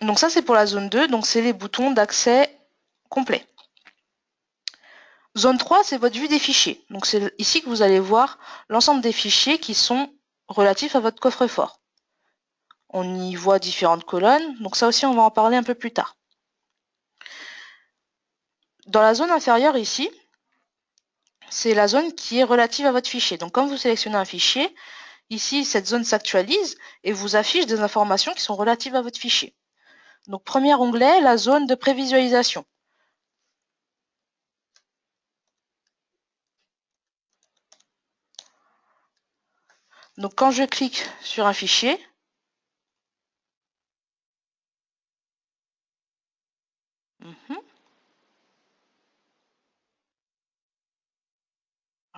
Donc ça, c'est pour la zone 2, donc c'est les boutons d'accès complet. Zone 3, c'est votre vue des fichiers. Donc c'est ici que vous allez voir l'ensemble des fichiers qui sont relatifs à votre coffre-fort. On y voit différentes colonnes, donc ça aussi on va en parler un peu plus tard. Dans la zone inférieure ici, c'est la zone qui est relative à votre fichier. Donc quand vous sélectionnez un fichier, ici cette zone s'actualise et vous affiche des informations qui sont relatives à votre fichier. Donc premier onglet, la zone de prévisualisation. Donc quand je clique sur un fichier,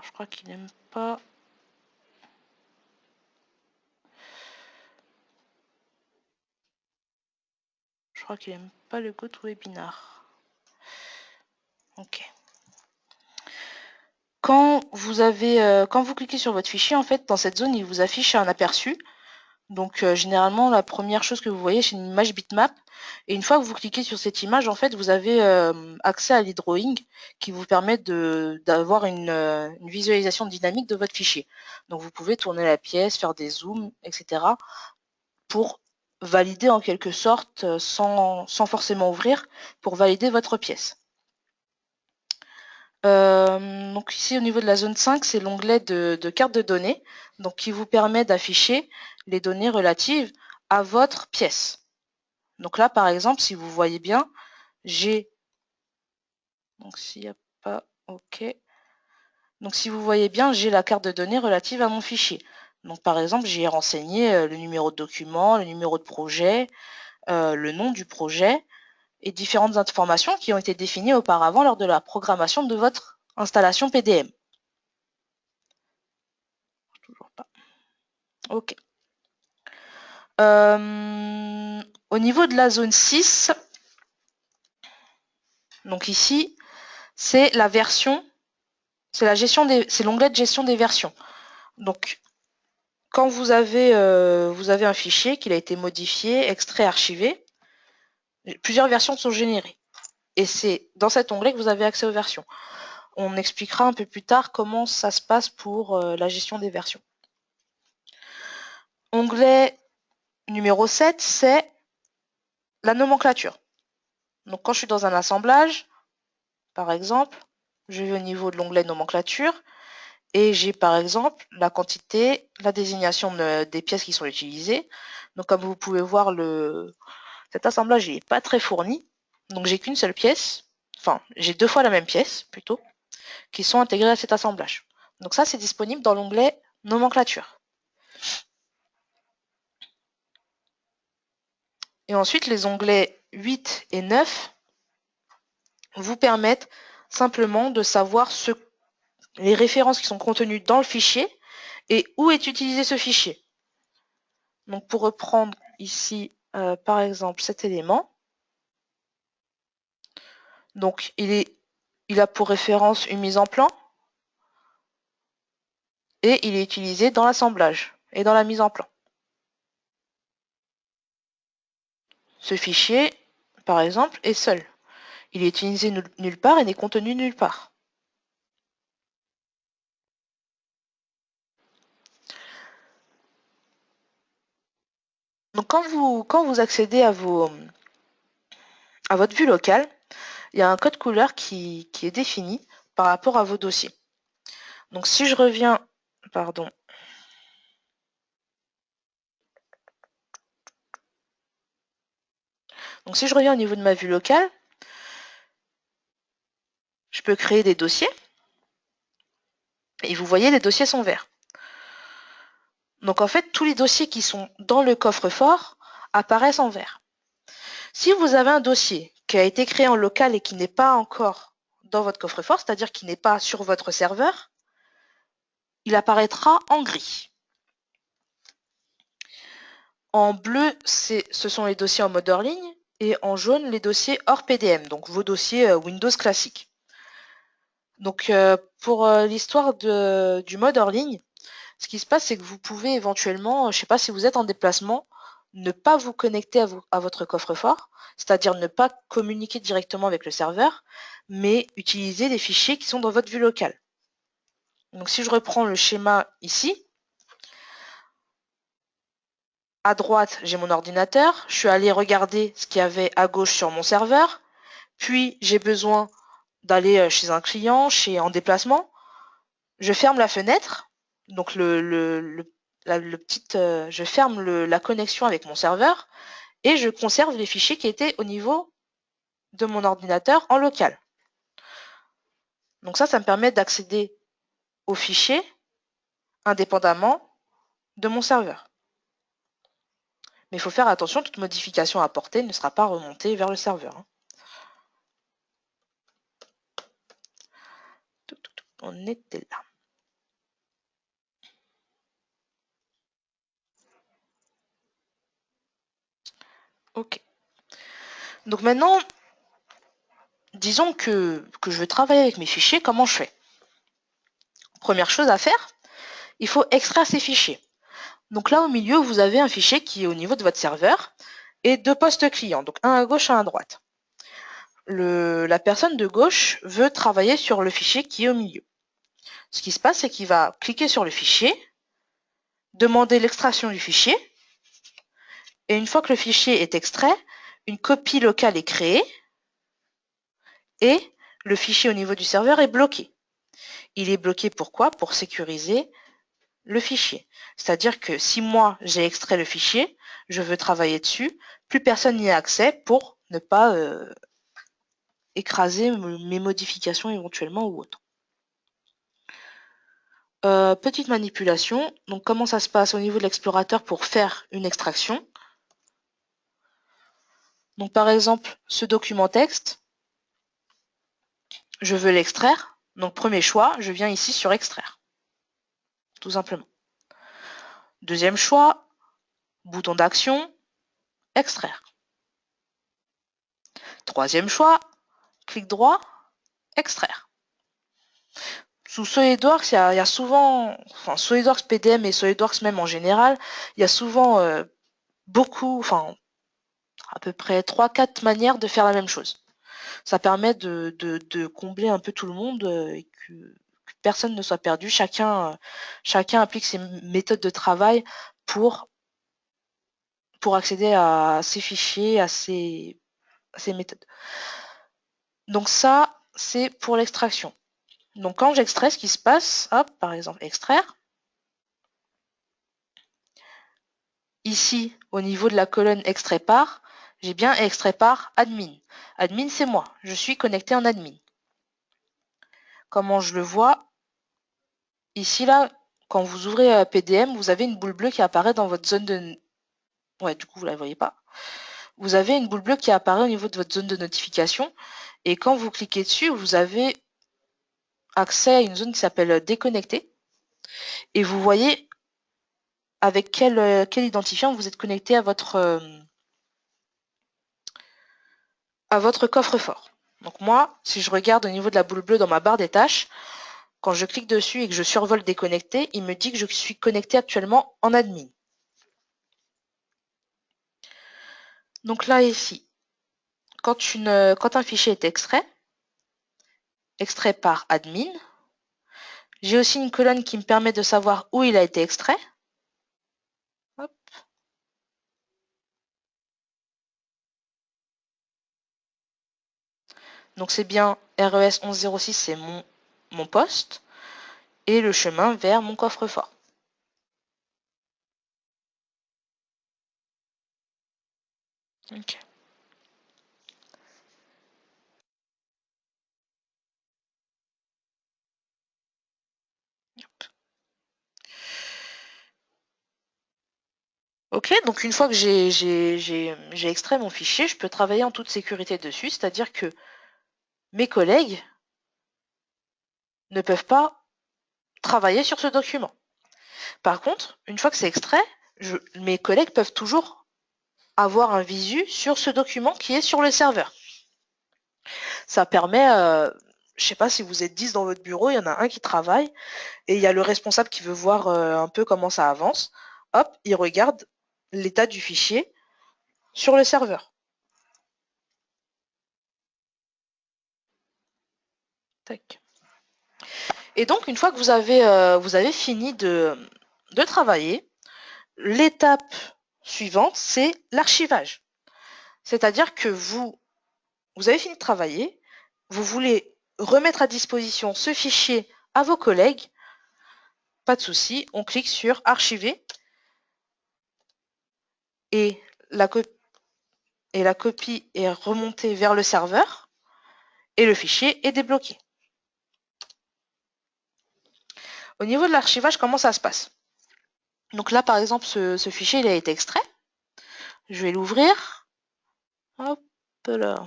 je crois qu'il n'aime pas. Je crois qu'il n'aime pas le GoToWebinar. Ok. Quand vous cliquez sur votre fichier, en fait, dans cette zone, il vous affiche un aperçu. Donc, généralement, la première chose que vous voyez, c'est une image bitmap. Et une fois que vous cliquez sur cette image, en fait, vous avez accès à l'e-drawing qui vous permet d'avoir une visualisation dynamique de votre fichier. Donc, vous pouvez tourner la pièce, faire des zooms, etc. pour valider en quelque sorte, sans forcément ouvrir, pour valider votre pièce. Donc ici au niveau de la zone 5, c'est l'onglet de carte de données, donc qui vous permet d'afficher les données relatives à votre pièce. Donc là par exemple, si vous voyez bien, j'ai, donc s'il n'y a pas, ok, donc si vous voyez bien, j'ai la carte de données relative à mon fichier. Donc par exemple, j'ai renseigné le numéro de document, le numéro de projet, le nom du projet et différentes informations qui ont été définies auparavant lors de la programmation de votre installation PDM. Toujours pas. Ok. Au niveau de la zone 6, donc ici, c'est la version, c'est l'onglet de gestion des versions. Donc, quand vous avez un fichier, qu'il a été modifié, extrait, archivé, plusieurs versions sont générées. Et c'est dans cet onglet que vous avez accès aux versions. On expliquera un peu plus tard comment ça se passe pour la gestion des versions. Onglet numéro 7, c'est la nomenclature. Donc quand je suis dans un assemblage, par exemple, je vais au niveau de l'onglet nomenclature et j'ai par exemple la quantité, la désignation des pièces qui sont utilisées. Donc comme vous pouvez voir, cet assemblage n'est pas très fourni. Donc j'ai qu'une seule pièce, enfin j'ai 2 fois la même pièce plutôt, qui sont intégrées à cet assemblage. Donc ça c'est disponible dans l'onglet nomenclature. Et ensuite les onglets 8 et 9 vous permettent simplement de savoir les références qui sont contenues dans le fichier et où est utilisé ce fichier. Donc pour reprendre ici par exemple cet élément, donc il a pour référence une mise en plan et il est utilisé dans l'assemblage et dans la mise en plan. Ce fichier, par exemple, est seul. Il est utilisé nulle part et n'est contenu nulle part. Donc quand vous accédez à votre vue locale, il y a un code couleur qui est défini par rapport à vos dossiers. Donc si je reviens, pardon, donc si je reviens au niveau de ma vue locale, je peux créer des dossiers et vous voyez les dossiers sont verts. Donc en fait tous les dossiers qui sont dans le coffre-fort apparaissent en vert. Si vous avez un dossier qui a été créé en local et qui n'est pas encore dans votre coffre-fort, c'est-à-dire qui n'est pas sur votre serveur, il apparaîtra en gris. En bleu, ce sont les dossiers en mode hors ligne et en jaune, les dossiers hors PDM, donc vos dossiers Windows classiques. Donc pour l'histoire du mode hors ligne, ce qui se passe, c'est que vous pouvez éventuellement, je ne sais pas si vous êtes en déplacement, ne pas vous connecter à votre coffre-fort, c'est-à-dire ne pas communiquer directement avec le serveur, mais utiliser des fichiers qui sont dans votre vue locale. Donc si je reprends le schéma ici, à droite, j'ai mon ordinateur, je suis allé regarder ce qu'il y avait à gauche sur mon serveur, puis j'ai besoin d'aller chez un client, en déplacement, je ferme la fenêtre, donc je ferme la connexion avec mon serveur et je conserve les fichiers qui étaient au niveau de mon ordinateur en local. Donc ça me permet d'accéder aux fichiers indépendamment de mon serveur. Mais il faut faire attention, toute modification apportée ne sera pas remontée vers le serveur. On était là. Ok. Donc maintenant, disons que je veux travailler avec mes fichiers, comment je fais? Première chose à faire, il faut extraire ces fichiers. Donc là, au milieu, vous avez un fichier qui est au niveau de votre serveur et deux postes clients, donc un à gauche et un à droite. La personne de gauche veut travailler sur le fichier qui est au milieu. Ce qui se passe, c'est qu'il va cliquer sur le fichier, demander l'extraction du fichier, et une fois que le fichier est extrait, une copie locale est créée et le fichier au niveau du serveur est bloqué. Il est bloqué pourquoi? Pour sécuriser le fichier. C'est-à-dire que si moi j'ai extrait le fichier, je veux travailler dessus, plus personne n'y a accès pour ne pas écraser mes modifications éventuellement ou autre. Petite manipulation, donc comment ça se passe au niveau de l'explorateur pour faire une extraction. Donc par exemple, ce document texte, je veux l'extraire. Donc premier choix, je viens ici sur extraire, tout simplement. Deuxième choix, bouton d'action, extraire. Troisième choix, clic droit, extraire. Sous SolidWorks, il y a souvent, enfin SolidWorks PDM et SolidWorks même en général, il y a souvent à peu près 3-4 manières de faire la même chose. Ça permet de combler un peu tout le monde et que personne ne soit perdu. Chacun applique ses méthodes de travail pour accéder à ces fichiers, à ces méthodes. Donc ça, c'est pour l'extraction. Donc quand j'extrais, ce qui se passe, hop, par exemple, extraire. Ici, au niveau de la colonne extrait par, j'ai bien extrait par admin. Admin, c'est moi. Je suis connecté en admin. Comment je le vois? Ici, là, quand vous ouvrez PDM, vous avez une boule bleue qui apparaît dans votre zone de... Ouais, du coup, vous ne la voyez pas. Vous avez une boule bleue qui apparaît au niveau de votre zone de notification. Et quand vous cliquez dessus, vous avez accès à une zone qui s'appelle déconnecté. Et vous voyez avec quel identifiant vous êtes connecté à votre coffre-fort. Donc moi, si je regarde au niveau de la boule bleue dans ma barre des tâches, quand je clique dessus et que je survole déconnecté, il me dit que je suis connecté actuellement en admin. Donc là, ici, quand un fichier est extrait par admin, j'ai aussi une colonne qui me permet de savoir où il a été extrait. Hop. Donc c'est bien RES 1106, c'est mon poste, et le chemin vers mon coffre-fort. Okay. Ok, donc une fois que j'ai extrait mon fichier, je peux travailler en toute sécurité dessus, c'est-à-dire que mes collègues ne peuvent pas travailler sur ce document. Par contre, une fois que c'est extrait, mes collègues peuvent toujours avoir un visu sur ce document qui est sur le serveur. Ça permet, je sais pas si vous êtes 10 dans votre bureau, il y en a un qui travaille et il y a le responsable qui veut voir un peu comment ça avance. Hop, il regarde l'état du fichier sur le serveur. Tac. Et donc, une fois que vous avez fini de travailler, l'étape suivante, c'est l'archivage. C'est-à-dire que vous avez fini de travailler, vous voulez remettre à disposition ce fichier à vos collègues, pas de souci, on clique sur archiver et la copie est remontée vers le serveur et le fichier est débloqué. Au niveau de l'archivage, comment ça se passe? Donc là, par exemple, ce fichier, il a été extrait. Je vais l'ouvrir. Hop là.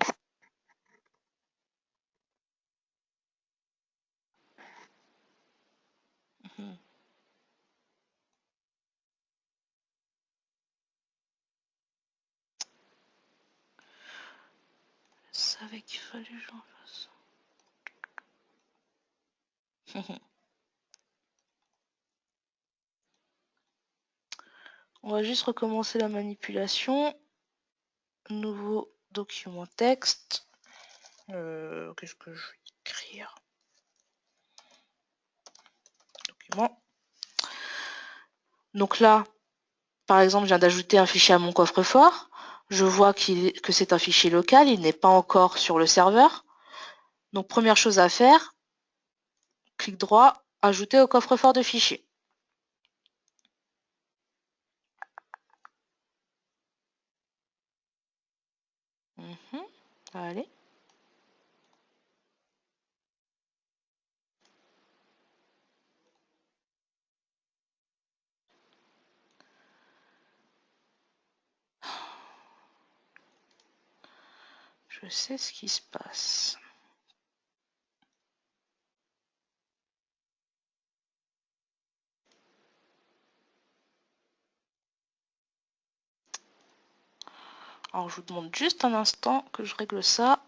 Je savais qu'il fallait que j'en fasse. On va juste recommencer la manipulation. Nouveau document texte. Qu'est-ce que je vais écrire? Document. Donc là, par exemple, je viens d'ajouter un fichier à mon coffre-fort. Je vois que c'est un fichier local, il n'est pas encore sur le serveur. Donc première chose à faire, clic droit, ajouter au coffre-fort de fichier. Allez. Je sais ce qui se passe. Alors je vous demande juste un instant que je règle ça.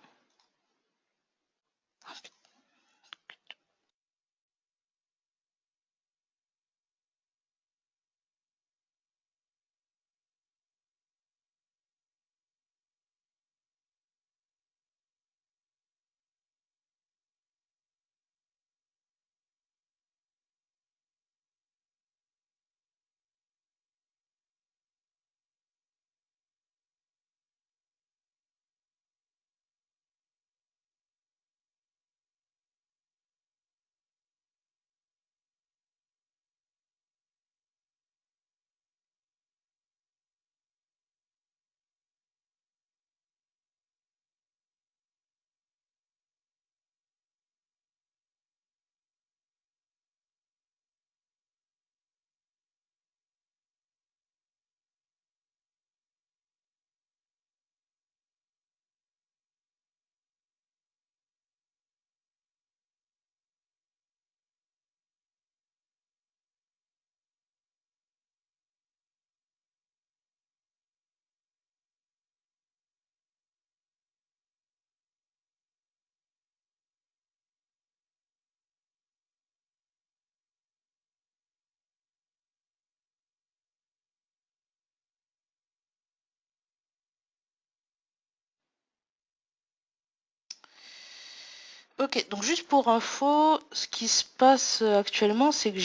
Ok, donc juste pour info, ce qui se passe actuellement, c'est que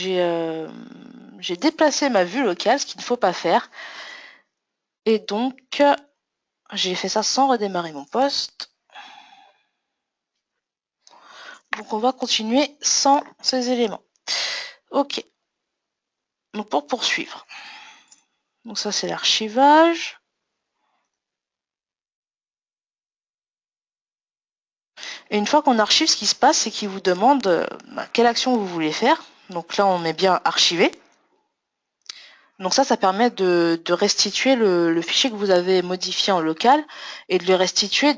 j'ai déplacé ma vue locale, ce qu'il ne faut pas faire. Et donc, j'ai fait ça sans redémarrer mon poste. Donc on va continuer sans ces éléments. Ok. Donc pour poursuivre. Donc ça c'est l'archivage. Et une fois qu'on archive, ce qui se passe, c'est qu'il vous demande quelle action vous voulez faire. Donc là on met bien archiver. Donc ça permet de restituer le fichier que vous avez modifié en local et de le restituer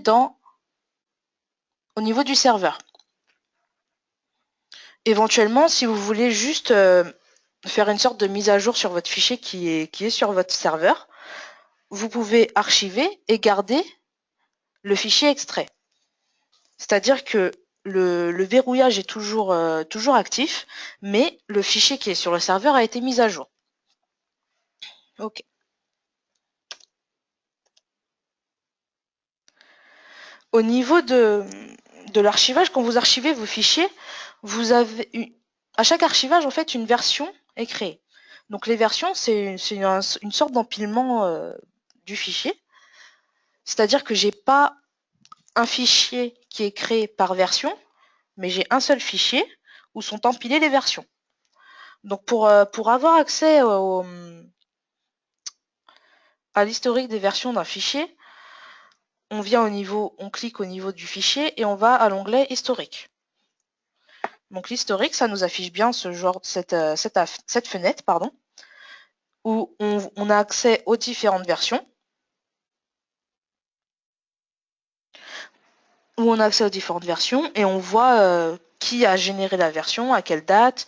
au niveau du serveur. Éventuellement, si vous voulez juste faire une sorte de mise à jour sur votre fichier qui est sur votre serveur, vous pouvez archiver et garder le fichier extrait. C'est-à-dire que le verrouillage est toujours actif, mais le fichier qui est sur le serveur a été mis à jour. Ok. Au niveau de l'archivage, quand vous archivez vos fichiers, vous avez à chaque archivage, en fait, une version est créée. Donc les versions, c'est une sorte d'empilement du fichier. C'est-à-dire que j'ai pas un fichier qui est créé par version, mais j'ai un seul fichier où sont empilées les versions. Donc pour avoir accès à l'historique des versions d'un fichier, on clique au niveau du fichier et on va à l'onglet historique. Donc l'historique, ça nous affiche bien cette fenêtre, pardon, où on a accès aux différentes versions. Et on voit qui a généré la version, à quelle date.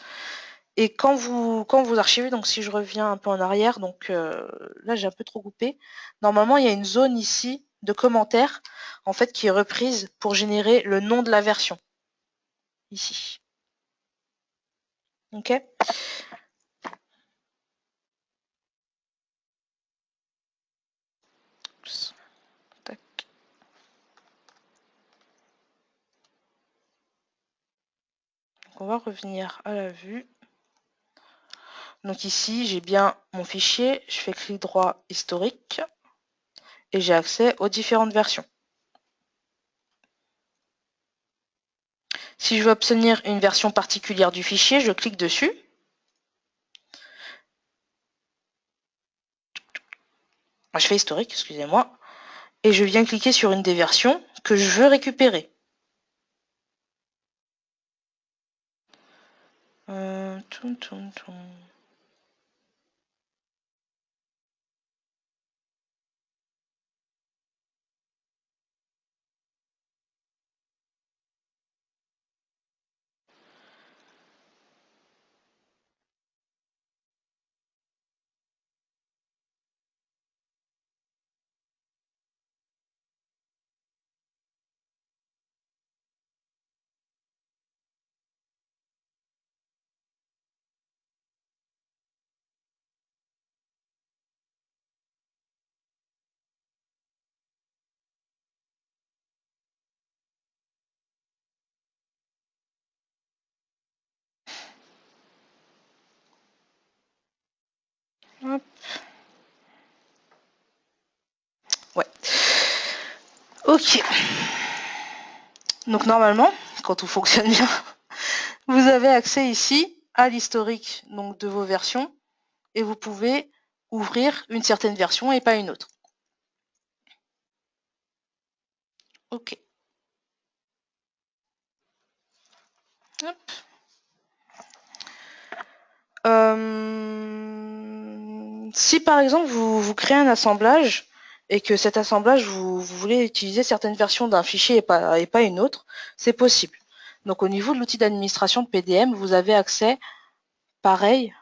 Et quand vous archivez, donc si je reviens un peu en arrière, donc là j'ai un peu trop coupé. Normalement, il y a une zone ici de commentaires, en fait, qui est reprise pour générer le nom de la version. Ici. Ok. Tac. Donc on va revenir à la vue. Donc ici, j'ai bien mon fichier, je fais clic droit historique et j'ai accès aux différentes versions. Si je veux obtenir une version particulière du fichier, je clique dessus. Je fais historique, excusez-moi. Et je viens cliquer sur une des versions que je veux récupérer. Toum. Hop. Ouais. Ok. Donc normalement, quand tout fonctionne bien, vous avez accès ici à l'historique donc de vos versions et vous pouvez ouvrir une certaine version et pas une autre. Ok. Hop. Si par exemple vous créez un assemblage et que cet assemblage vous voulez utiliser certaines versions d'un fichier et pas une autre, c'est possible. Donc au niveau de l'outil d'administration de PDM, vous avez accès pareil,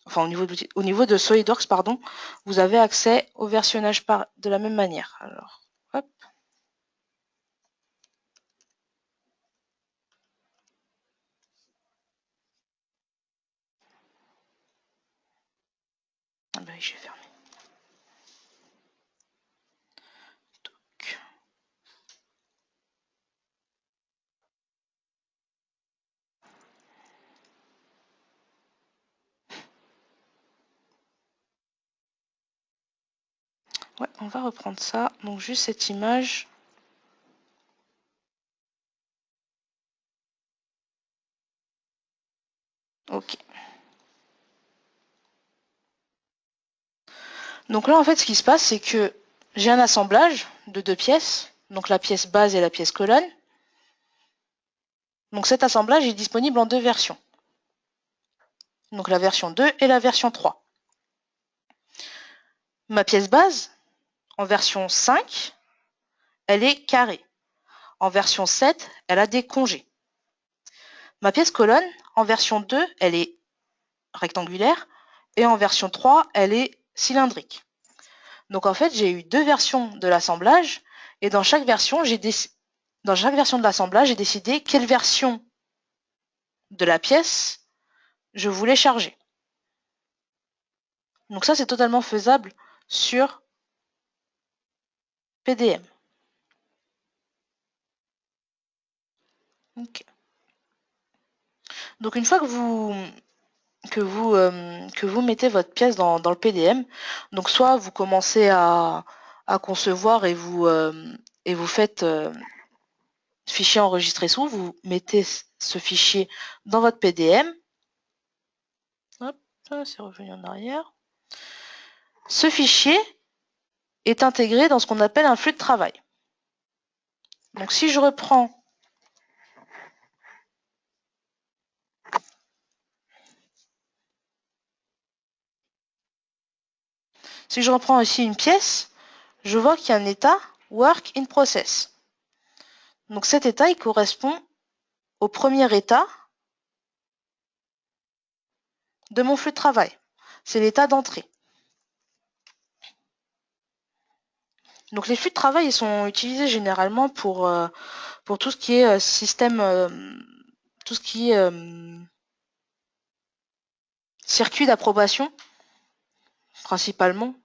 enfin au niveau de SolidWorks, pardon, vous avez accès au versionnage de la même manière. Alors, hop. Ah ben, je vais fermer. Ouais, on va reprendre ça. Donc juste cette image. Ok. Donc là, en fait, ce qui se passe, c'est que j'ai un assemblage de deux pièces, donc la pièce base et la pièce colonne. Donc cet assemblage est disponible en deux versions. Donc la version 2 et la version 3. Ma pièce base, en version 5, elle est carrée. En version 7, elle a des congés. Ma pièce colonne, en version 2, elle est rectangulaire et en version 3, elle est cylindrique. Donc en fait, j'ai eu deux versions de l'assemblage et dans chaque version de l'assemblage, j'ai décidé quelle version de la pièce je voulais charger. Donc ça, c'est totalement faisable sur PDM. Ok. Donc une fois que vous mettez votre pièce dans le PDM, donc soit vous commencez à concevoir et vous faites fichier enregistré sous, vous mettez ce fichier dans votre PDM. Hop, c'est revenu en arrière. Ce fichier est intégré dans ce qu'on appelle un flux de travail. Donc si je reprends ici une pièce, je vois qu'il y a un état Work in Process. Donc cet état, il correspond au premier état de mon flux de travail. C'est l'état d'entrée. Donc les flux de travail, ils sont utilisés généralement pour tout ce qui est système, tout ce qui est circuit d'approbation, principalement.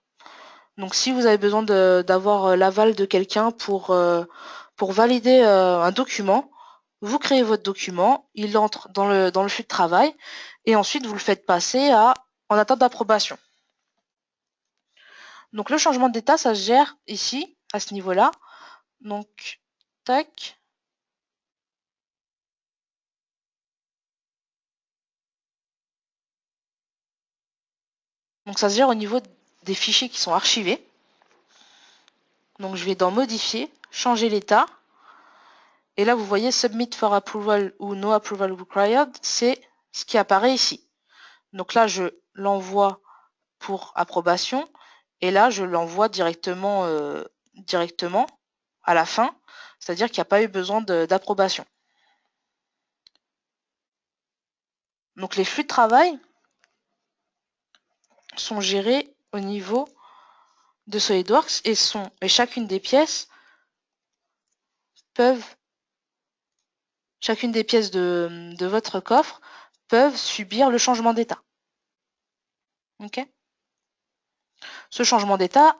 Donc si vous avez besoin d'avoir l'aval de quelqu'un pour valider un document, vous créez votre document, il entre dans le flux de travail, et ensuite vous le faites passer en attente d'approbation. Donc le changement d'état, ça se gère ici, à ce niveau-là. Donc, tac. Donc ça se gère au niveau des fichiers qui sont archivés. Donc je vais dans Modifier, changer l'état. Et là, vous voyez Submit for Approval ou No Approval Required, c'est ce qui apparaît ici. Donc là, je l'envoie pour approbation. Et là, je l'envoie directement à la fin. C'est-à-dire qu'il n'y a pas eu besoin d'approbation. Donc les flux de travail sont gérés au niveau de SolidWorks et chacune des pièces de votre coffre peuvent subir le changement d'état. Ok ? Ce changement d'état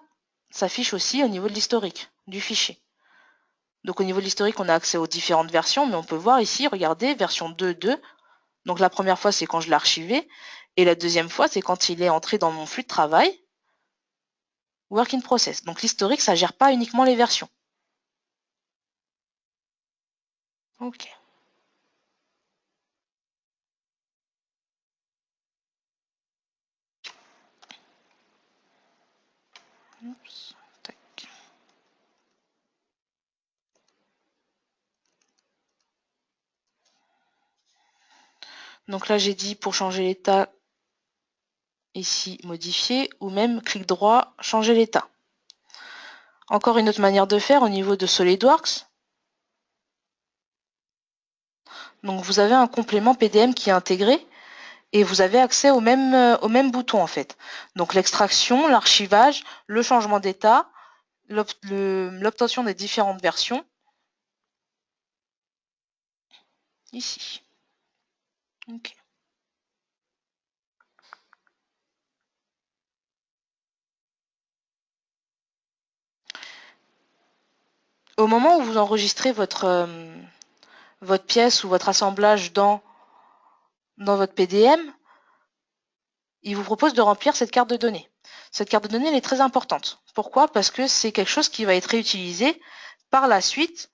s'affiche aussi au niveau de l'historique du fichier. Donc au niveau de l'historique, on a accès aux différentes versions, mais on peut voir ici, regardez, version 2.2. Donc la première fois, c'est quand je l'ai archivé, et la deuxième fois, c'est quand il est entré dans mon flux de travail, Work in Process. Donc l'historique, ça ne gère pas uniquement les versions. Ok. Oups, tac. Donc là, j'ai dit pour changer l'état, ici, modifier, ou même clic droit, changer l'état. Encore une autre manière de faire au niveau de SolidWorks. Donc vous avez un complément PDM qui est intégré et vous avez accès au même bouton en fait. Donc l'extraction, l'archivage, le changement d'état, l'obtention des différentes versions. Ici. Okay. Au moment où vous enregistrez votre pièce ou votre assemblage dans votre PDM, il vous propose de remplir cette carte de données. Cette carte de données, elle est très importante. Pourquoi? Parce que c'est quelque chose qui va être réutilisé par la suite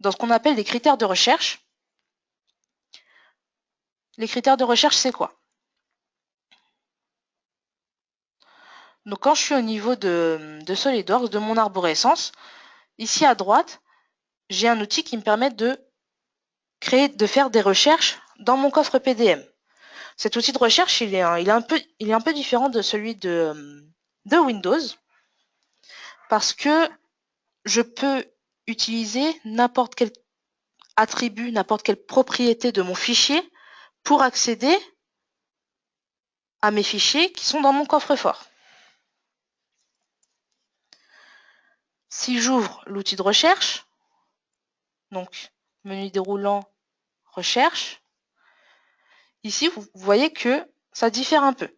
dans ce qu'on appelle des critères de recherche. Les critères de recherche, c'est quoi? Donc quand je suis au niveau de SolidWorks, de mon arborescence, ici à droite, j'ai un outil qui me permet de faire des recherches dans mon coffre PDM. Cet outil de recherche, il est un peu différent de celui de Windows parce que je peux utiliser n'importe quel attribut, n'importe quelle propriété de mon fichier pour accéder à mes fichiers qui sont dans mon coffre-fort. Si j'ouvre l'outil de recherche, donc menu déroulant, recherche, ici vous voyez que ça diffère un peu.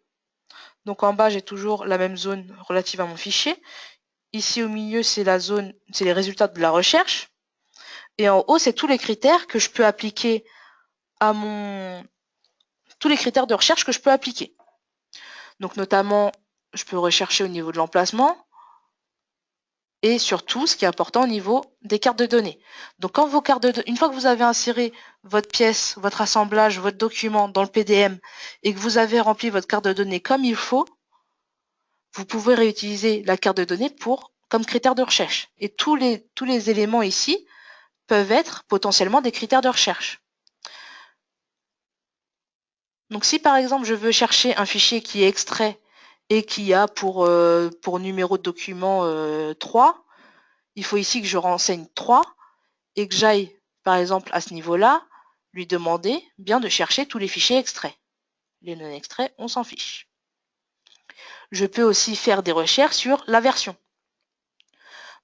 Donc en bas, j'ai toujours la même zone relative à mon fichier. Ici au milieu, c'est les résultats de la recherche. Et en haut, c'est tous les critères que je peux appliquer tous les critères de recherche que je peux appliquer. Donc notamment, je peux rechercher au niveau de l'emplacement et surtout, ce qui est important au niveau des cartes de données. Donc quand une fois que vous avez inséré votre pièce, votre assemblage, votre document dans le PDM et que vous avez rempli votre carte de données comme il faut, vous pouvez réutiliser la carte de données comme critère de recherche. Et tous les éléments ici peuvent être potentiellement des critères de recherche. Donc si par exemple je veux chercher un fichier qui est extrait et qui a pour numéro de document 3, il faut ici que je renseigne 3 et que j'aille par exemple à ce niveau-là lui demander bien de chercher tous les fichiers extraits. Les non extraits, on s'en fiche. Je peux aussi faire des recherches sur la version.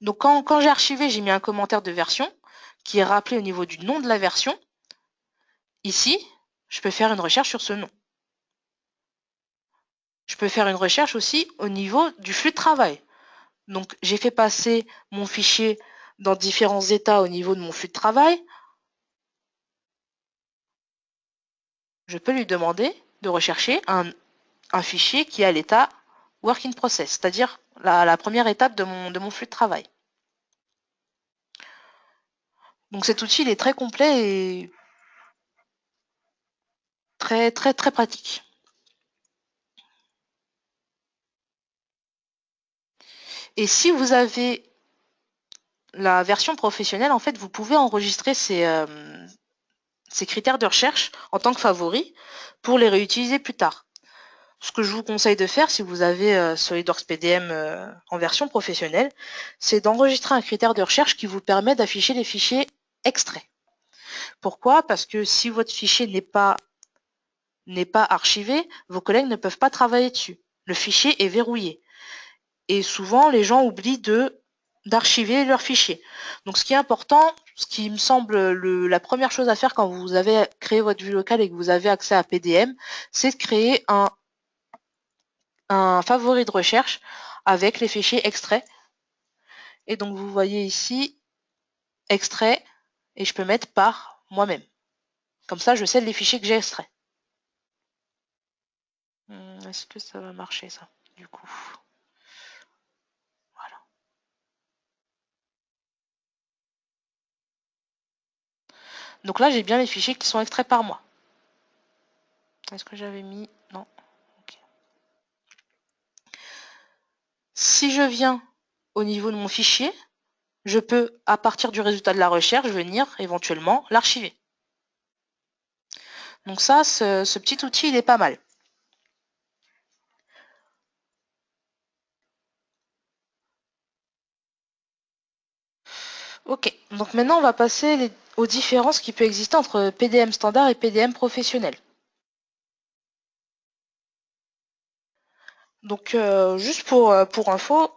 Donc quand j'ai archivé, j'ai mis un commentaire de version qui est rappelé au niveau du nom de la version. Ici, je peux faire une recherche sur ce nom. Je peux faire une recherche aussi au niveau du flux de travail. Donc j'ai fait passer mon fichier dans différents états au niveau de mon flux de travail. Je peux lui demander de rechercher un fichier qui est à l'état work in process, c'est-à-dire la première étape de mon flux de travail. Donc cet outil il est très complet et très très très pratique. Et si vous avez la version professionnelle, en fait, vous pouvez enregistrer ces critères de recherche en tant que favoris pour les réutiliser plus tard. Ce que je vous conseille de faire si vous avez SolidWorks PDM en version professionnelle, c'est d'enregistrer un critère de recherche qui vous permet d'afficher les fichiers extraits. Pourquoi? Parce que si votre fichier n'est pas archivé, vos collègues ne peuvent pas travailler dessus. Le fichier est verrouillé. Et souvent, les gens oublient d'archiver leur fichier. Donc ce qui est important, ce qui me semble la première chose à faire quand vous avez créé votre vue locale et que vous avez accès à PDM, c'est de créer un favori de recherche avec les fichiers extraits. Et donc vous voyez ici, extrait, et je peux mettre par moi-même. Comme ça, je sais les fichiers que j'ai extraits. Est-ce que ça va marcher ça, du coup? Voilà. Donc là, j'ai bien les fichiers qui sont extraits par moi. Est-ce que j'avais mis? Non. Okay. Si je viens au niveau de mon fichier, je peux, à partir du résultat de la recherche, venir éventuellement l'archiver. Donc ça, ce petit outil, il est pas mal. Ok, donc maintenant on va passer aux différences qui peuvent exister entre PDM standard et PDM professionnel. Donc juste pour info,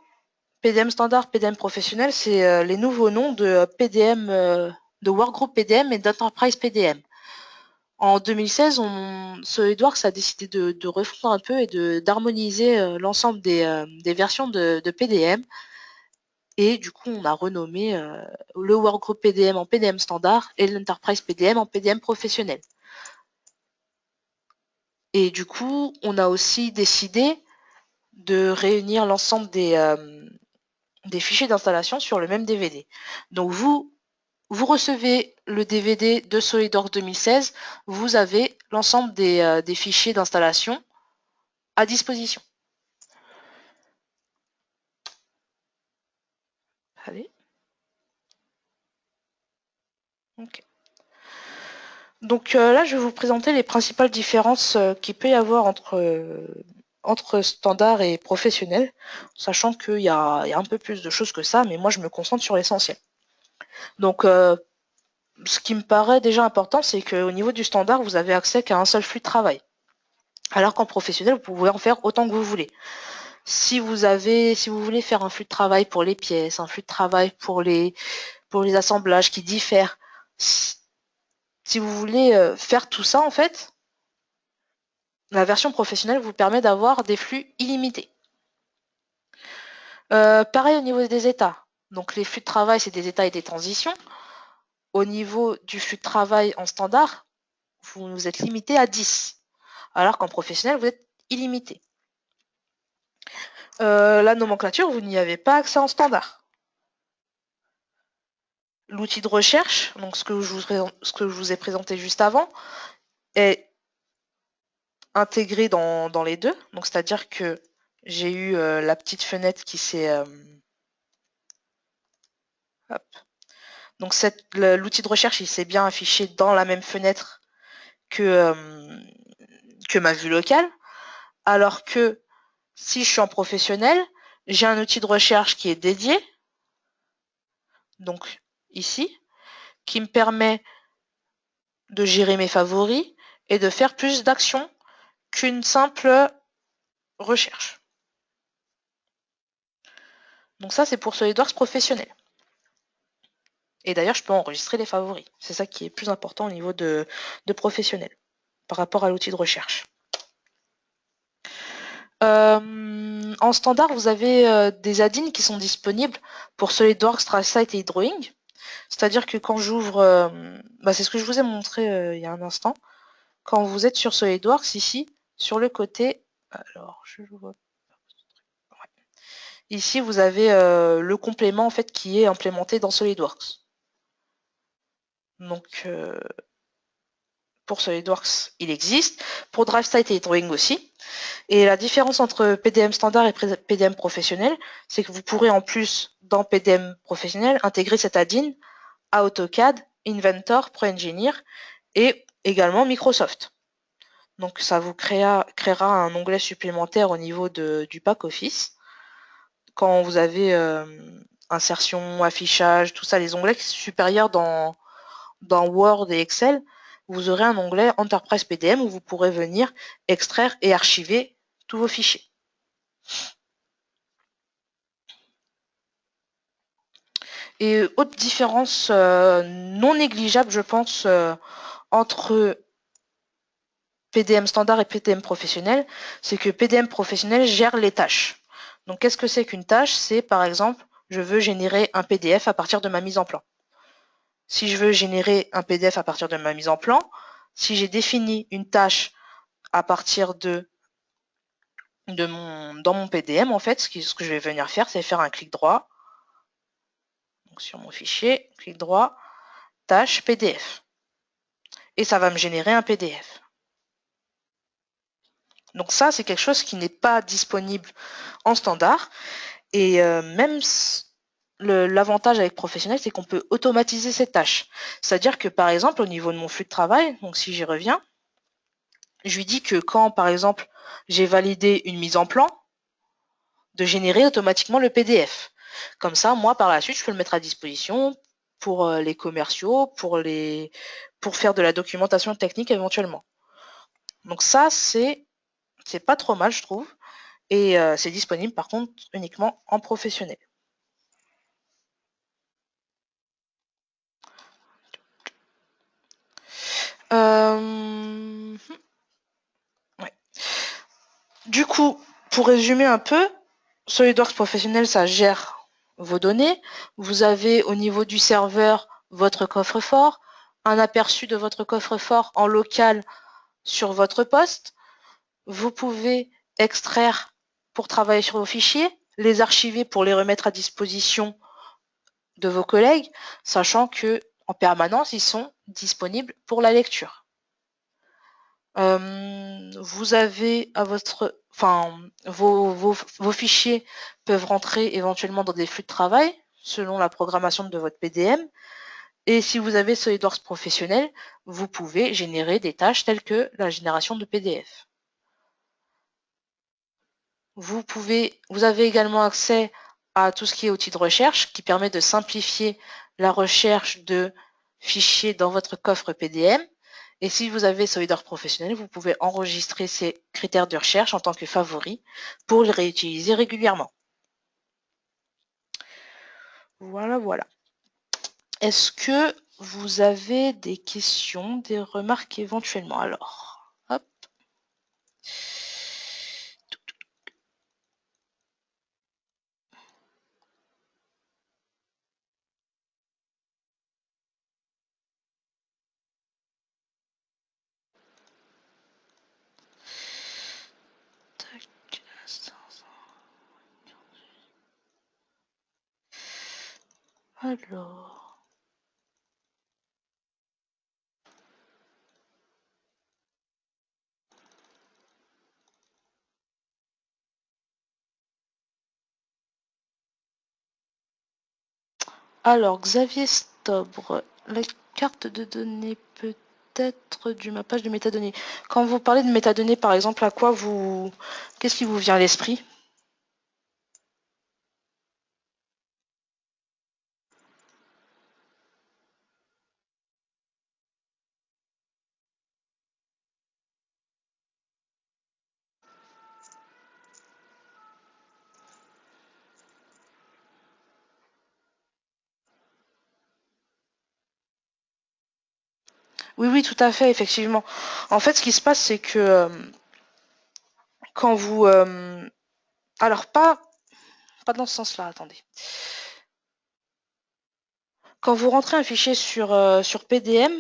PDM standard, PDM professionnel, c'est les nouveaux noms de PDM, de Workgroup PDM et d'Enterprise PDM. En 2016, SolidWorks a décidé de refondre un peu et d'harmoniser l'ensemble des versions de PDM. Et du coup, on a renommé le Workgroup PDM en PDM standard et l'Enterprise PDM en PDM professionnel. Et du coup, on a aussi décidé de réunir l'ensemble des fichiers d'installation sur le même DVD. Donc vous recevez le DVD de SolidWorks 2016, vous avez l'ensemble des fichiers d'installation à disposition. Allez. Ok. Donc là, je vais vous présenter les principales différences qu'il peut y avoir entre standard et professionnel, sachant qu'il y a un peu plus de choses que ça, mais moi je me concentre sur l'essentiel. Donc ce qui me paraît déjà important, c'est qu'au niveau du standard, vous avez accès qu'à un seul flux de travail. Alors qu'en professionnel, vous pouvez en faire autant que vous voulez. Si vous voulez faire un flux de travail pour les pièces, un flux de travail pour les assemblages qui diffèrent, si vous voulez faire tout ça, en fait, la version professionnelle vous permet d'avoir des flux illimités. Pareil au niveau des états. Donc les flux de travail, c'est des états et des transitions. au niveau du flux de travail en standard, vous êtes limité à 10, alors qu'en professionnel, vous êtes illimité. La nomenclature, vous n'y avez pas accès en standard. L'outil de recherche, donc ce que je vous ai présenté juste avant, est intégré dans les deux. Donc c'est-à-dire que j'ai eu la petite fenêtre qui s'est... donc l'outil de recherche, il s'est bien affiché dans la même fenêtre que ma vue locale. Alors que si je suis en professionnel, j'ai un outil de recherche qui est dédié, donc ici, qui me permet de gérer mes favoris et de faire plus d'actions qu'une simple recherche. Donc ça, c'est pour SolidWorks professionnel. Et d'ailleurs, je peux enregistrer les favoris. C'est ça qui est plus important au niveau de professionnel par rapport à l'outil de recherche. En standard, vous avez des add-ins qui sont disponibles pour SolidWorks, TriSite et eDrawing. C'est-à-dire que quand j'ouvre, c'est ce que je vous ai montré il y a un instant. Quand vous êtes sur SolidWorks, ici, sur le côté, alors je vois. Ouais. Ici, vous avez le complément en fait qui est implémenté dans SolidWorks. Donc pour SolidWorks, il existe. Pour DriveSite et eDrawing aussi. Et la différence entre PDM standard et PDM professionnel, c'est que vous pourrez en plus, dans PDM professionnel, intégrer cet add-in à AutoCAD, Inventor, ProEngineer et également Microsoft. Donc ça vous créera un onglet supplémentaire au niveau du pack Office. Quand vous avez insertion, affichage, tout ça, les onglets supérieurs dans Word et Excel, vous aurez un onglet Enterprise PDM où vous pourrez venir extraire et archiver tous vos fichiers. Et autre différence non négligeable, je pense, entre PDM standard et PDM professionnel, c'est que PDM professionnel gère les tâches. Donc qu'est-ce que c'est qu'une tâche? C'est par exemple, je veux générer un PDF à partir de ma mise en plan. Si je veux générer un PDF à partir de ma mise en plan, si j'ai défini une tâche à partir dans mon PDM, en fait, ce que je vais venir faire, c'est faire un clic droit. Donc sur mon fichier, clic droit, tâche PDF. Et ça va me générer un PDF. Donc ça, c'est quelque chose qui n'est pas disponible en standard. Et même l'avantage avec professionnel, c'est qu'on peut automatiser ces tâches. C'est-à-dire que par exemple, au niveau de mon flux de travail, donc si j'y reviens, je lui dis que quand, par exemple, j'ai validé une mise en plan, de générer automatiquement le PDF. Comme ça, moi, par la suite, je peux le mettre à disposition pour les commerciaux, pour faire de la documentation technique éventuellement. Donc ça, c'est pas trop mal, je trouve. Et c'est disponible, par contre, uniquement en professionnel. Ouais. Du coup, pour résumer un peu, SolidWorks professionnel, ça gère vos données. Vous avez au niveau du serveur votre coffre-fort, un aperçu de votre coffre-fort en local sur votre poste. Vous pouvez extraire pour travailler sur vos fichiers, les archiver pour les remettre à disposition de vos collègues, sachant que en permanence, ils sont disponibles pour la lecture. Vous avez à votre, enfin, vos fichiers peuvent rentrer éventuellement dans des flux de travail selon la programmation de votre PDM. Et si vous avez SolidWorks professionnel, vous pouvez générer des tâches telles que la génération de PDF. Vous avez également accès à tout ce qui est outils de recherche qui permet de simplifier la recherche de fichiers dans votre coffre PDM. Et si vous avez SolidWorks professionnel, vous pouvez enregistrer ces critères de recherche en tant que favoris pour les réutiliser régulièrement. Voilà, voilà. Est-ce que vous avez des questions, des remarques éventuellement? Alors, hop. Alors. Alors, Xavier Stobre, la carte de données peut-être du mappage de métadonnées. Quand vous parlez de métadonnées, par exemple, qu'est-ce qui vous vient à l'esprit? Oui, oui, tout à fait, effectivement. En fait, ce qui se passe, c'est que quand vous... alors, pas dans ce sens-là, attendez. Quand vous rentrez un fichier sur PDM,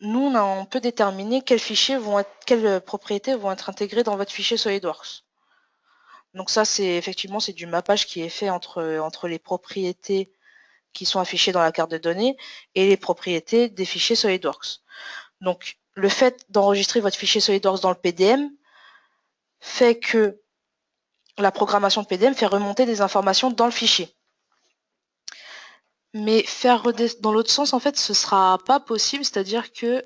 nous, on peut déterminer quelles propriétés vont être intégrées dans votre fichier SolidWorks. Donc ça, c'est du mappage qui est fait entre les propriétés qui sont affichées dans la carte de données et les propriétés des fichiers SolidWorks. Donc, le fait d'enregistrer votre fichier SolidWorks dans le PDM fait que la programmation de PDM fait remonter des informations dans le fichier. Mais faire dans l'autre sens, en fait, ce sera pas possible, c'est-à-dire que...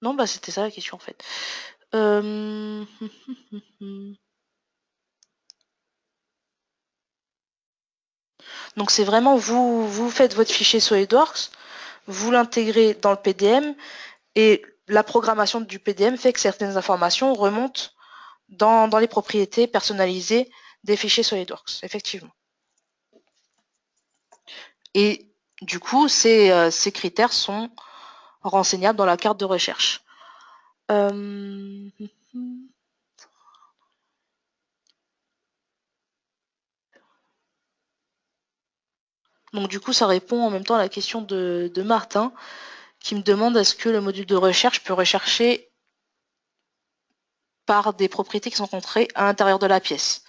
Non, bah c'était ça la question en fait. Donc c'est vraiment vous faites votre fichier SolidWorks, vous l'intégrez dans le PDM et la programmation du PDM fait que certaines informations remontent dans les propriétés personnalisées des fichiers SolidWorks, effectivement. Et du coup, ces critères sont renseignables dans la carte de recherche. Donc du coup, ça répond en même temps à la question de Martin, qui me demande est-ce que le module de recherche peut rechercher par des propriétés qui sont rencontrées à l'intérieur de la pièce.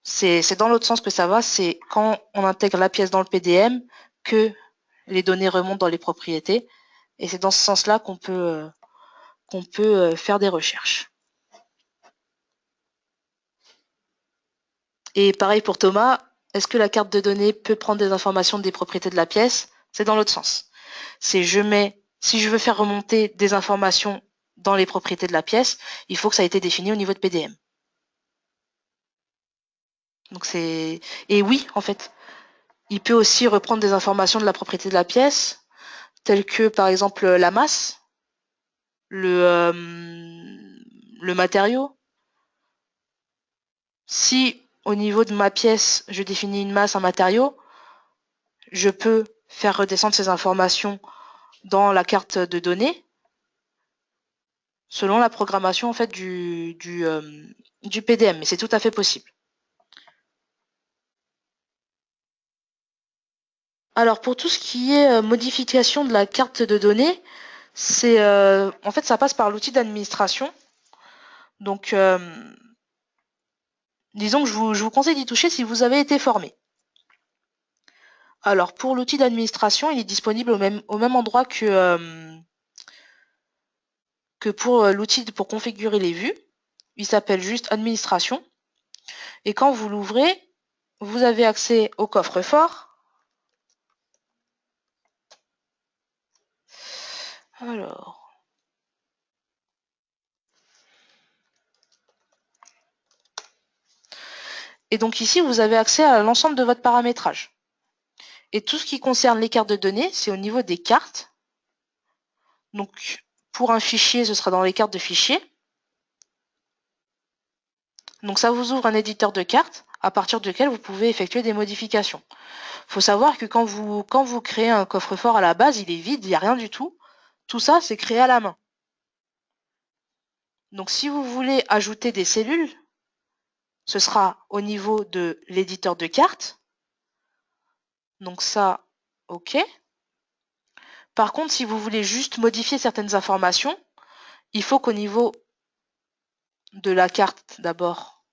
C'est dans l'autre sens que ça va, c'est quand on intègre la pièce dans le PDM que les données remontent dans les propriétés. Et c'est dans ce sens-là qu'on peut faire des recherches. Et pareil pour Thomas, est-ce que la carte de données peut prendre des informations des propriétés de la pièce? C'est dans l'autre sens. Si je veux faire remonter des informations dans les propriétés de la pièce, il faut que ça ait été défini au niveau de PDM. Donc et oui, en fait, il peut aussi reprendre des informations de la propriété de la pièce, telles que par exemple la masse, le, le matériau. Si au niveau de ma pièce, je définis une masse, un matériau, je peux faire redescendre ces informations dans la carte de données selon la programmation en fait du PDM, mais c'est tout à fait possible. Alors pour tout ce qui est modification de la carte de données, en fait ça passe par l'outil d'administration. Donc disons que je vous conseille d'y toucher si vous avez été formé. Alors pour l'outil d'administration, il est disponible au même endroit que pour l'outil pour configurer les vues. Il s'appelle juste administration. Et quand vous l'ouvrez, vous avez accès au coffre-fort. Alors. Et donc ici, vous avez accès à l'ensemble de votre paramétrage. Et tout ce qui concerne les cartes de données, c'est au niveau des cartes. Donc pour un fichier, ce sera dans les cartes de fichiers. Donc ça vous ouvre un éditeur de cartes à partir duquel vous pouvez effectuer des modifications. Il faut savoir que quand vous créez un coffre-fort à la base, il est vide, il n'y a rien du tout. Tout ça, c'est créé à la main. Donc si vous voulez ajouter des cellules, ce sera au niveau de l'éditeur de cartes. Donc ça, ok. Par contre, si vous voulez juste modifier certaines informations, il faut qu'au niveau de la carte, d'abord,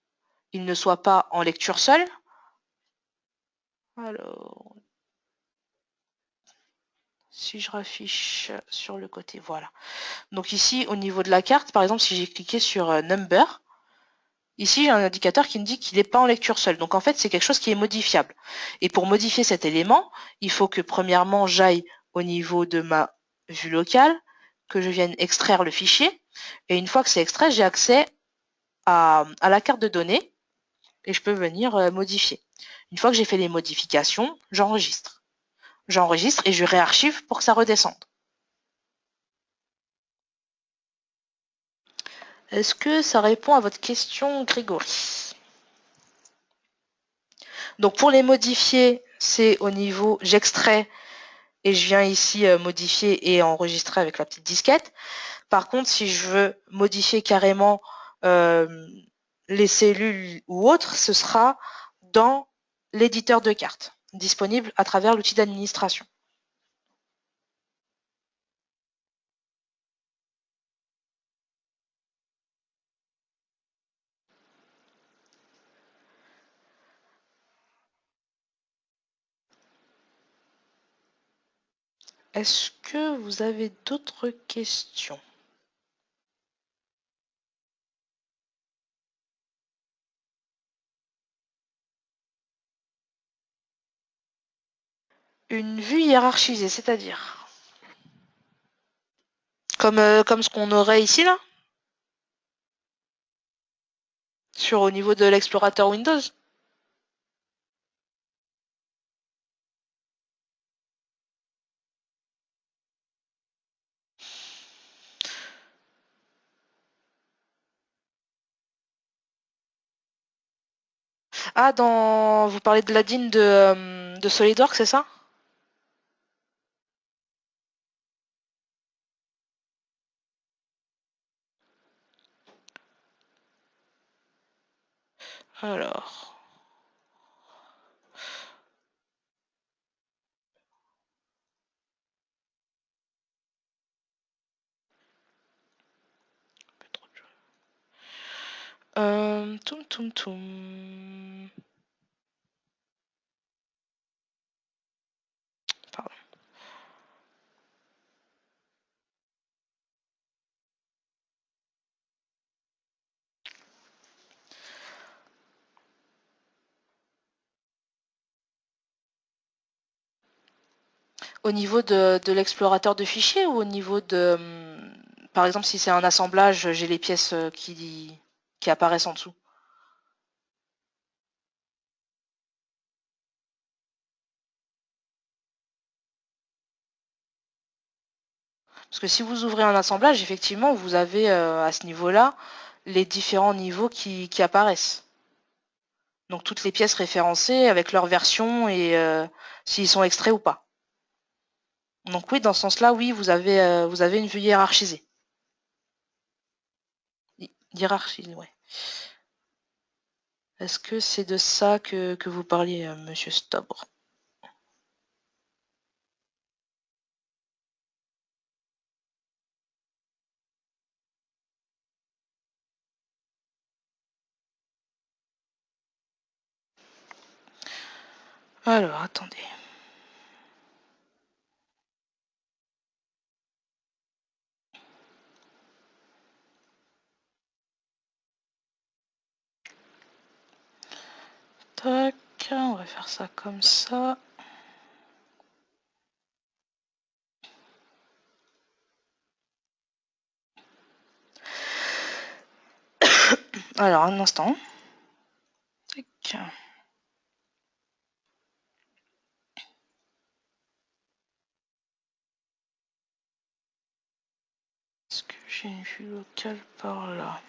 il ne soit pas en lecture seule. Alors, si je raffiche sur le côté, voilà. Donc ici, au niveau de la carte, par exemple, si j'ai cliqué sur Number, ici j'ai un indicateur qui me dit qu'il n'est pas en lecture seule. Donc en fait, c'est quelque chose qui est modifiable. Et pour modifier cet élément, il faut que premièrement, j'aille au niveau de ma vue locale, que je vienne extraire le fichier. Et une fois que c'est extrait, j'ai accès à la carte de données et je peux venir modifier. Une fois que j'ai fait les modifications, j'enregistre. J'enregistre et je réarchive pour que ça redescende. Est-ce que ça répond à votre question, Grégory? Donc pour les modifier, c'est au niveau j'extrais et je viens ici modifier et enregistrer avec la petite disquette. Par contre, si je veux modifier carrément euh, les cellules ou autres, ce sera dans l'éditeur de cartes, disponible à travers l'outil d'administration. Est-ce que vous avez d'autres questions? Une vue hiérarchisée, c'est-à-dire comme ce qu'on aurait ici là, sur au niveau de l'explorateur Windows. Ah, vous parlez de l'ADIN de SolidWorks, c'est ça? Alors, toum toum toum. Pardon. Au niveau de l'explorateur de fichiers ou au niveau par exemple, si c'est un assemblage, j'ai les pièces qui apparaissent en dessous. Parce que si vous ouvrez un assemblage, effectivement, vous avez à ce niveau-là les différents niveaux qui apparaissent. Donc toutes les pièces référencées avec leur version et s'ils sont extraits ou pas. Donc oui, dans ce sens-là, oui, vous avez une vue hiérarchisée. Hiérarchisée, ouais. Est-ce que c'est de ça que vous parliez, Monsieur Stobre? Alors, attendez. Tac, on va faire ça comme ça. Alors, un instant. Tac. Est-ce que j'ai une vue locale par là?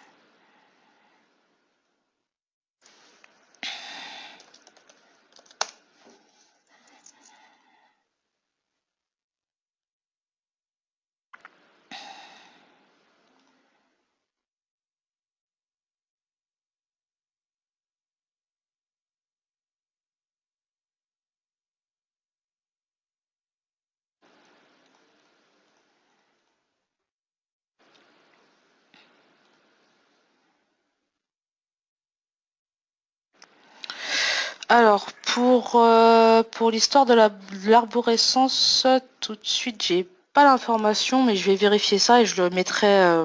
Alors, Pour l'histoire de l'arborescence, tout de suite, j'ai pas l'information, mais je vais vérifier ça et je le mettrai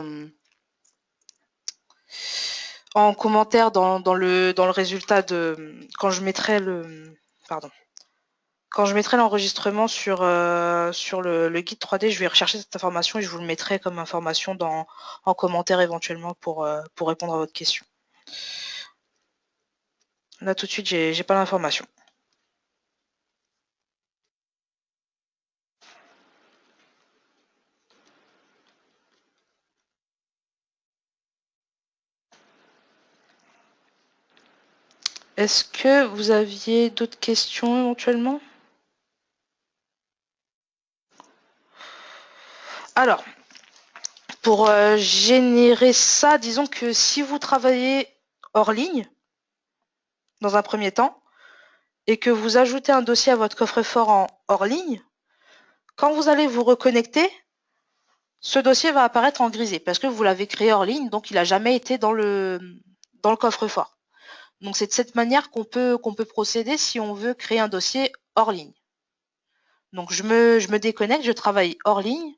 en commentaire dans le résultat de quand je mettrai pardon. Quand je mettrai l'enregistrement sur le guide 3D, je vais rechercher cette information et je vous le mettrai comme information en commentaire éventuellement pour répondre à votre question. Là tout de suite, j'ai pas l'information. Est-ce que vous aviez d'autres questions éventuellement? Alors, pour générer ça, disons que si vous travaillez hors ligne, dans un premier temps, et que vous ajoutez un dossier à votre coffre-fort en hors ligne, quand vous allez vous reconnecter, ce dossier va apparaître en grisé parce que vous l'avez créé hors ligne, donc il n'a jamais été dans le coffre-fort. Donc c'est de cette manière qu'on peut procéder si on veut créer un dossier hors ligne. Donc je me déconnecte, je travaille hors ligne,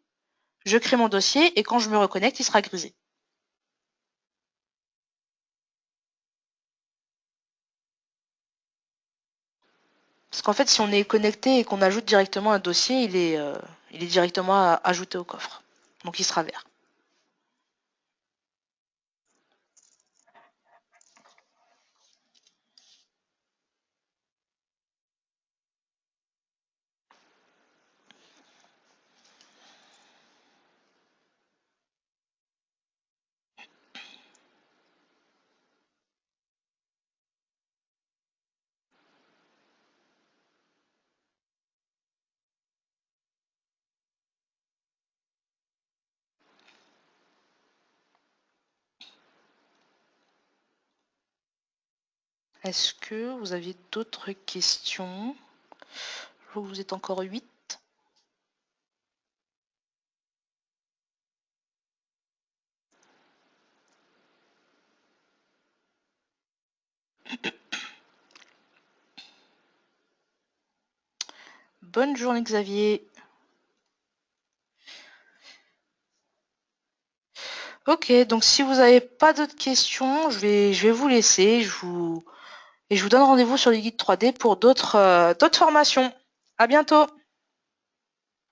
je crée mon dossier et quand je me reconnecte, il sera grisé. Parce qu'en fait, si on est connecté et qu'on ajoute directement un dossier, il est directement ajouté au coffre. Donc il sera vert. Est-ce que vous aviez d'autres questions? Je vois que vous êtes encore 8. Bonne journée Xavier. Ok, donc si vous n'avez pas d'autres questions, je vais vous laisser. Je vous donne rendez-vous sur le guide 3D pour d'autres formations. À bientôt.